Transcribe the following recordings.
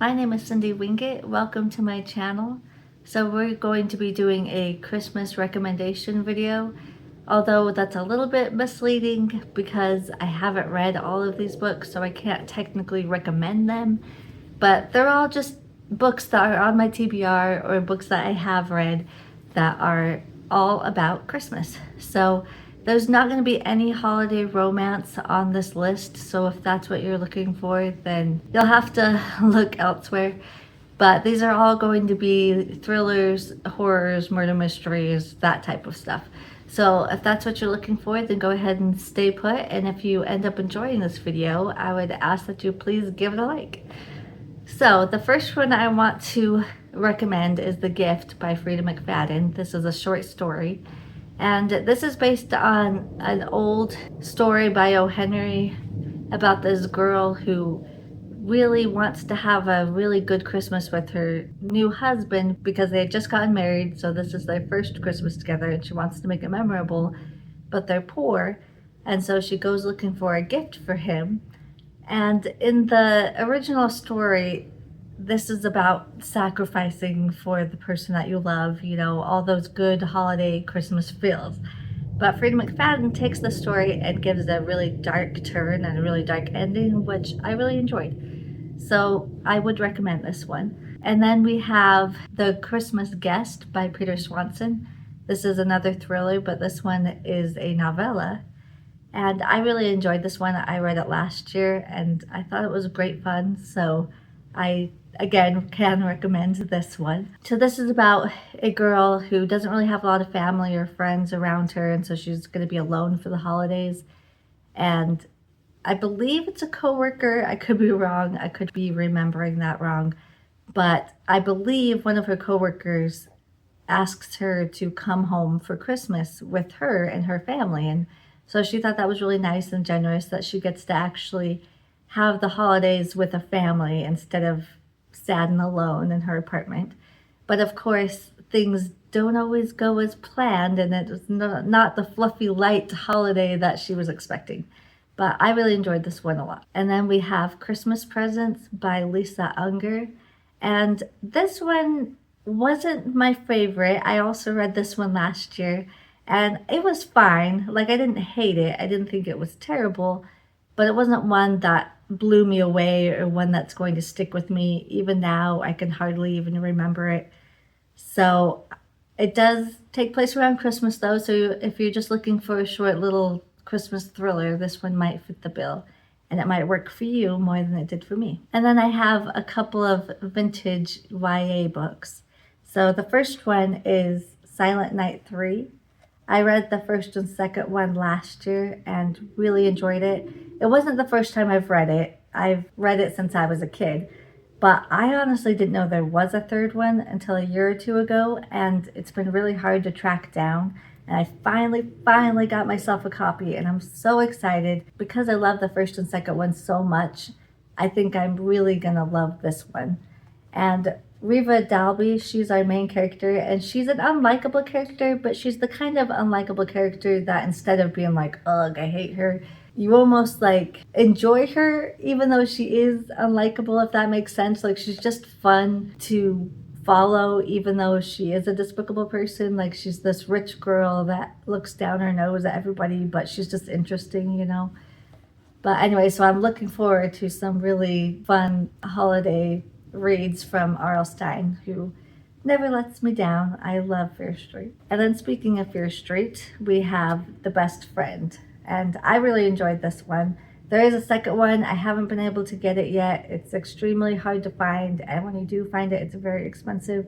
My name is Cindy Winget. Welcome to my channel. So we're going to be doing a Christmas recommendation video, although that's a little bit misleading because I haven't read all of these books, so I can't technically recommend them, but they're all just books that are on my TBR or books that I have read that are all about Christmas. So there's not going to be any holiday romance on this list, so if that's what you're looking for, then you'll have to look elsewhere. But these are all going to be thrillers, horrors, murder mysteries, that type of stuff. So if that's what you're looking for, then go ahead and stay put. And if you end up enjoying this video, I would ask that you please give it a like. So the first one I want to recommend is The Gift by Frida McFadden. This is a short story. And this is based on an old story by O. Henry about this girl who really wants to have a really good Christmas with her new husband because they had just gotten married, so this is their first Christmas together, and she wants to make it memorable, but they're poor, and so she goes looking for a gift for him. And in the original story, this is about sacrificing for the person that you love, you know, all those good holiday Christmas feels. But Frida McFadden takes the story and gives a really dark turn and a really dark ending, which I really enjoyed. So I would recommend this one. And then we have The Christmas Guest by Peter Swanson. This is another thriller, but this one is a novella. And I really enjoyed this one. I read it last year and I thought it was great fun. So I, again, can recommend this one. So this is about a girl who doesn't really have a lot of family or friends around her, and so she's going to be alone for the holidays. And I believe it's a coworker. I could be wrong. I could be remembering that wrong. But I believe one of her coworkers asks her to come home for Christmas with her and her family. And so she thought that was really nice and generous that she gets to actually have the holidays with a family instead of sad and alone in her apartment. But of course, things don't always go as planned, and it was not the fluffy light holiday that she was expecting. But I really enjoyed this one a lot. And then we have Christmas Presents by Lisa Unger. And this one wasn't my favorite. I also read this one last year, and it was fine. Like, I didn't hate it. I didn't think it was terrible, but it wasn't one that blew me away or one that's going to stick with me. Even now, I can hardly even remember it. So it does take place around Christmas, though. So if you're just looking for a short little Christmas thriller, this one might fit the bill. And it might work for you more than it did for me. And then I have a couple of vintage YA books. So the first one is Silent Night 3. I read the first and second one last year and really enjoyed it. It wasn't the first time I've read it. I've read it since I was a kid. But I honestly didn't know there was a third one until a year or two ago, and it's been really hard to track down. And I finally got myself a copy, and I'm so excited because I love the first and second one so much. I think I'm really gonna love this one. And Reva Dalby, she's our main character, and she's an unlikable character, but she's the kind of unlikable character that instead of being like, ugh, I hate her, you almost like enjoy her, even though she is unlikable, if that makes sense. Like, she's just fun to follow, even though she is a despicable person. Like, she's this rich girl that looks down her nose at everybody, but she's just interesting, you know. But anyway, so I'm looking forward to some really fun holiday reads from R.L. Stine, who never lets me down. I love Fear Street. And then speaking of Fear Street, we have The Best Friend. And I really enjoyed this one. There is a second one. I haven't been able to get it yet. It's extremely hard to find, and when you do find it, it's very expensive.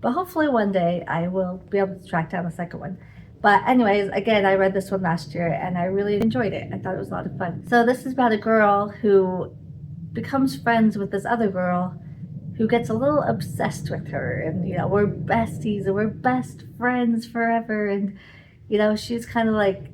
But hopefully one day I will be able to track down the second one. But anyways, again, I read this one last year and I really enjoyed it. I thought it was a lot of fun. So this is about a girl who becomes friends with this other girl who gets a little obsessed with her, and you know, we're besties and we're best friends forever, and you know, she's kind of like,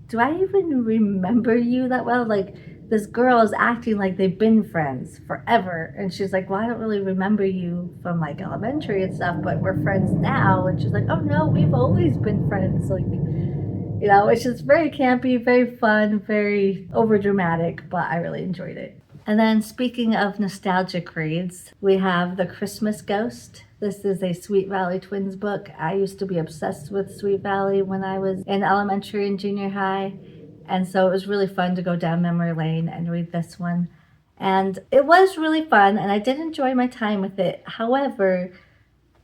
do I even remember you that well? Like, this girl is acting like they've been friends forever, and she's like, well, I don't really remember you from like elementary and stuff, but we're friends now. And she's like, oh no, we've always been friends. Like, you know, it's just very campy, very fun, very over dramatic, but I really enjoyed it. And then speaking of nostalgic reads, we have The Christmas Ghost. This is a Sweet Valley Twins book. I used to be obsessed with Sweet Valley when I was in elementary and junior high. And so it was really fun to go down memory lane and read this one. And it was really fun, and I did enjoy my time with it. However,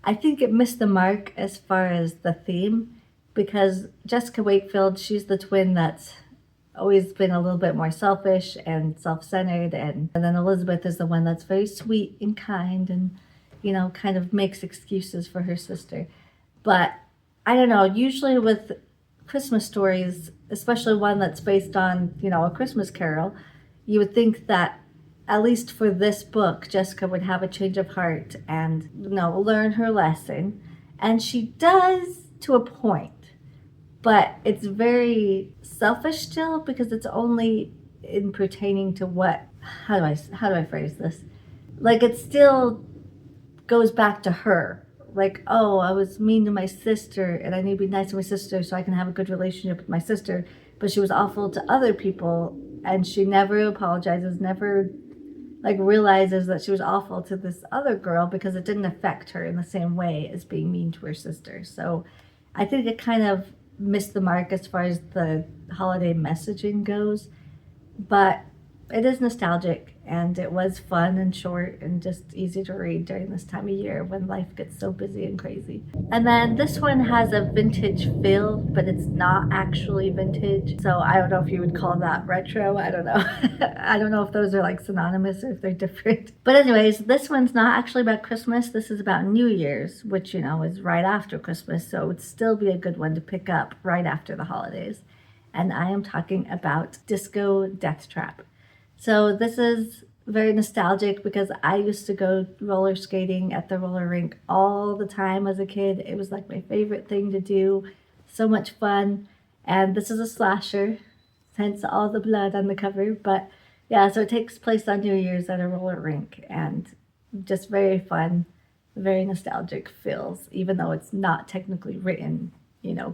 I think it missed the mark as far as the theme, because Jessica Wakefield, she's the twin that's always been a little bit more selfish and self-centered, and then Elizabeth is the one that's very sweet and kind and, kind of makes excuses for her sister. But I don't know, usually with Christmas stories, especially one that's based on, a Christmas carol, you would think that at least for this book, Jessica would have a change of heart and, learn her lesson. And she does to a point, but it's very selfish still, because it's only in pertaining to how do I phrase this? Like, it still goes back to her. Like, oh, I was mean to my sister and I need to be nice to my sister so I can have a good relationship with my sister. But she was awful to other people, and she never apologizes, never realizes that she was awful to this other girl because it didn't affect her in the same way as being mean to her sister. So I think it kind of missed the mark as far as the holiday messaging goes. But it is nostalgic, and it was fun and short and just easy to read during this time of year when life gets so busy and crazy. And then this one has a vintage feel, but it's not actually vintage. So I don't know if you would call that retro. I don't know. I don't know if those are synonymous or if they're different. But anyways, this one's not actually about Christmas. This is about New Year's, which, is right after Christmas. So it would still be a good one to pick up right after the holidays. And I am talking about Disco Death Trap. So this is very nostalgic because I used to go roller skating at the roller rink all the time as a kid. It was my favorite thing to do. So much fun. And this is a slasher, hence all the blood on the cover. But yeah, so it takes place on New Year's at a roller rink, and just very fun, very nostalgic feels, even though it's not technically written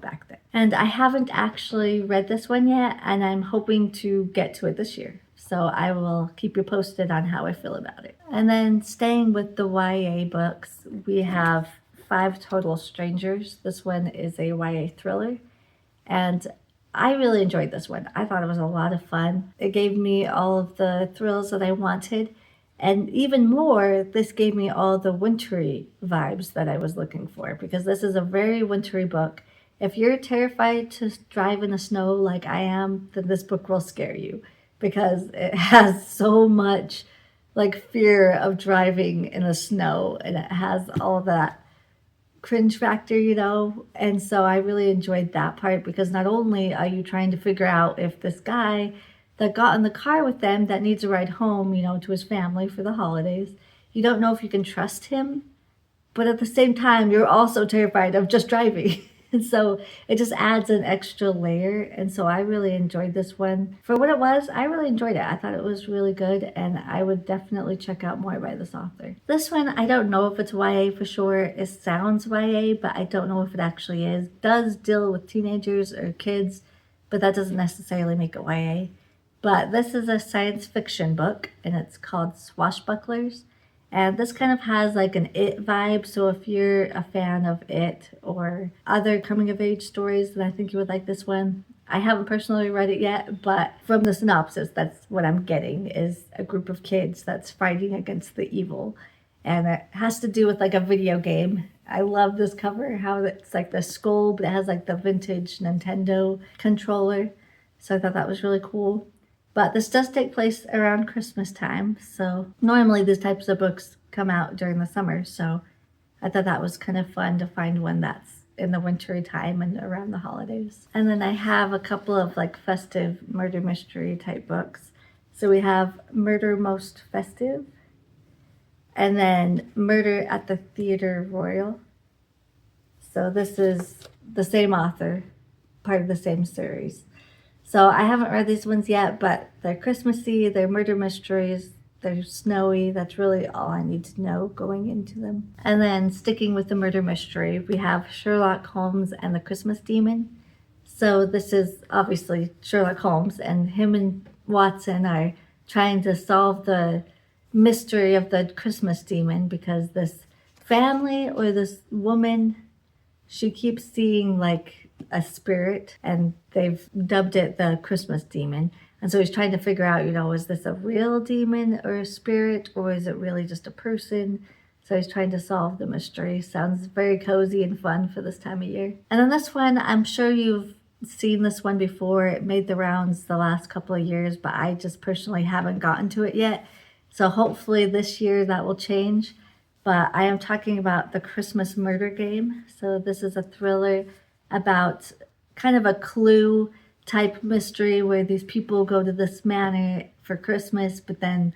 back then. And I haven't actually read this one yet, and I'm hoping to get to it this year. So I will keep you posted on how I feel about it. And then staying with the YA books, we have 5 Total Strangers. This one is a YA thriller, and I really enjoyed this one. I thought it was a lot of fun. It gave me all of the thrills that I wanted, and even more, this gave me all the wintry vibes that I was looking for, because this is a very wintry book. If you're terrified to drive in the snow like I am, then this book will scare you, because it has so much fear of driving in the snow, and it has all that cringe factor, and so I really enjoyed that part, because not only are you trying to figure out if this guy that got in the car with them that needs a ride home, to his family for the holidays, you don't know if you can trust him, but at the same time, you're also terrified of just driving. And so it just adds an extra layer. And so I really enjoyed this one. For what it was, I really enjoyed it. I thought it was really good, and I would definitely check out more by this author. This one, I don't know if it's YA for sure. It sounds YA, but I don't know if it actually is. It does deal with teenagers or kids, but that doesn't necessarily make it YA. But this is a science fiction book, and it's called Swashbucklers. And this kind of has an It vibe. So if you're a fan of It or other coming of age stories, then I think you would like this one. I haven't personally read it yet, but from the synopsis, that's what I'm getting, is a group of kids that's fighting against the evil. And it has to do with a video game. I love this cover, how it's the skull, but it has the vintage Nintendo controller. So I thought that was really cool. But this does take place around Christmas time, so normally these types of books come out during the summer, so I thought that was kind of fun to find one that's in the wintry time and around the holidays. And then I have a couple of festive murder mystery type books. So we have Murder Most Festive, and then Murder at the Theatre Royal. So this is the same author, part of the same series. So I haven't read these ones yet, but they're Christmassy, they're murder mysteries, they're snowy. That's really all I need to know going into them. And then sticking with the murder mystery, we have Sherlock Holmes and the Christmas Demon. So this is obviously Sherlock Holmes, and him and Watson are trying to solve the mystery of the Christmas demon, because this family or this woman, she keeps seeing like a spirit, and they've dubbed it the Christmas demon. And so he's trying to figure out, is this a real demon or a spirit, or is it really just a person? So he's trying to solve the mystery. Sounds very cozy and fun for this time of year. And then this one, I'm sure you've seen this one before. It made the rounds the last couple of years, but I just personally haven't gotten to it yet. So hopefully this year that will change. But I am talking about The Christmas Murder Game. So this is a thriller about kind of a Clue type mystery where these people go to this manor for Christmas, but then,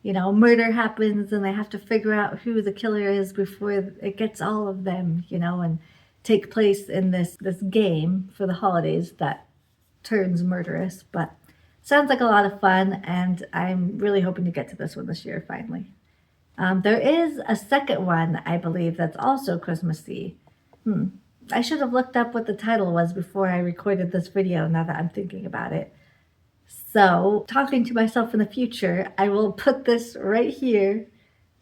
murder happens and they have to figure out who the killer is before it gets all of them, and take place in this game for the holidays that turns murderous. But sounds like a lot of fun, and I'm really hoping to get to this one this year finally. There is a second one, I believe, that's also Christmassy. I should have looked up what the title was before I recorded this video, now that I'm thinking about it. So, talking to myself in the future, I will put this right here,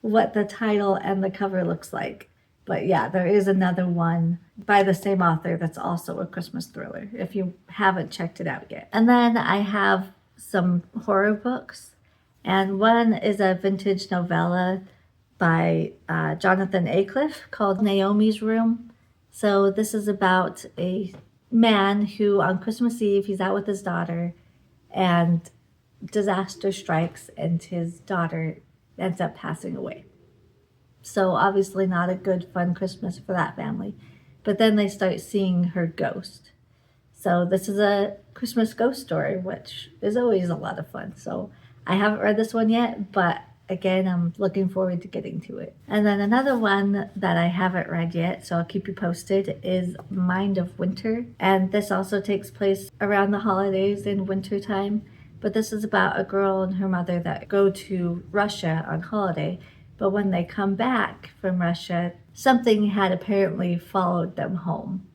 what the title and the cover looks like. But yeah, there is another one by the same author that's also a Christmas thriller, if you haven't checked it out yet. And then I have some horror books, and one is a vintage novella by Jonathan Aycliffe called Naomi's Room. So this is about a man who on Christmas Eve, he's out with his daughter, and disaster strikes and his daughter ends up passing away. So obviously not a good, fun Christmas for that family. But then they start seeing her ghost. So this is a Christmas ghost story, which is always a lot of fun. So I haven't read this one yet, but again, I'm looking forward to getting to it. And then another one that I haven't read yet, so I'll keep you posted, is Mind of Winter. And this also takes place around the holidays in winter time. But this is about a girl and her mother that go to Russia on holiday. But when they come back from Russia, something had apparently followed them home.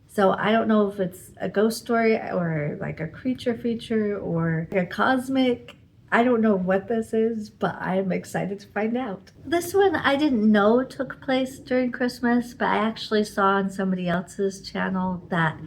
So I don't know if it's a ghost story or like a creature feature or a cosmic. I don't know what this is, but I'm excited to find out. This one I didn't know took place during Christmas, but I actually saw on somebody else's channel that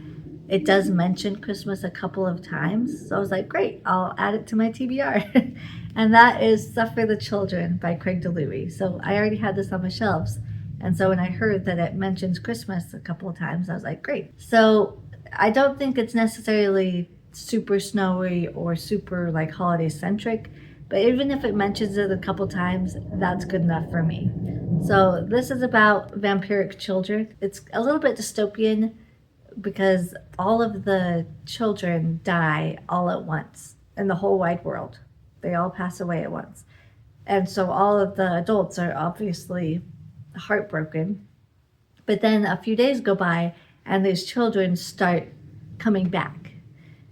it does mention Christmas a couple of times. So I was like, great, I'll add it to my TBR. And that is Suffer the Children by Craig DeLuey. So I already had this on my shelves. And so when I heard that it mentions Christmas a couple of times, I was like, great. So I don't think it's necessarily super snowy or super like holiday centric, but even if it mentions it a couple times, that's good enough for me. So this is about vampiric children. It's a little bit dystopian because all of the children die all at once in the whole wide world. They all pass away at once. And so all of the adults are obviously heartbroken. But then a few days go by and these children start coming back.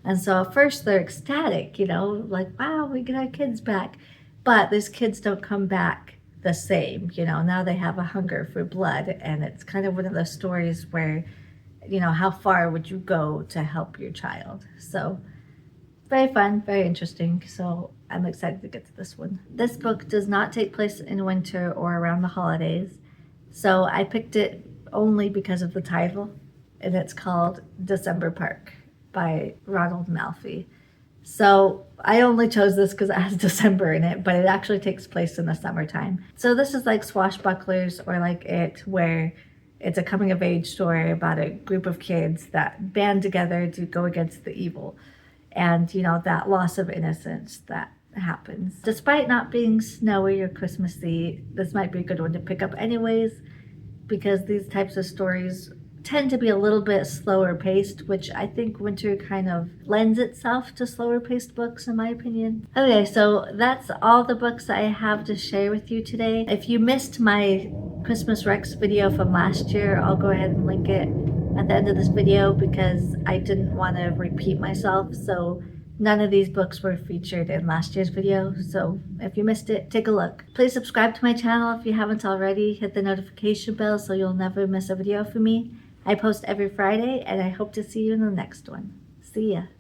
And so at first they're ecstatic, like, wow, we get our kids back. But these kids don't come back the same, now they have a hunger for blood. And it's kind of one of those stories where, how far would you go to help your child? So very fun, very interesting. So I'm excited to get to this one. This book does not take place in winter or around the holidays. So I picked it only because of the title, and it's called December Park by Ronald Malfi. So I only chose this because it has December in it, but it actually takes place in the summertime. So this is like Swashbucklers or like It, where it's a coming of age story about a group of kids that band together to go against the evil. And, that loss of innocence that happens. Despite not being snowy or Christmassy, this might be a good one to pick up anyways, because these types of stories tend to be a little bit slower paced, which I think winter kind of lends itself to slower paced books in my opinion. Okay, so that's all the books I have to share with you today. If you missed my Christmas Rex video from last year, I'll go ahead and link it at the end of this video because I didn't want to repeat myself. So none of these books were featured in last year's video, so if you missed it, take a look. Please subscribe to my channel if you haven't already. Hit the notification bell so you'll never miss a video from me. I post every Friday, and I hope to see you in the next one. See ya.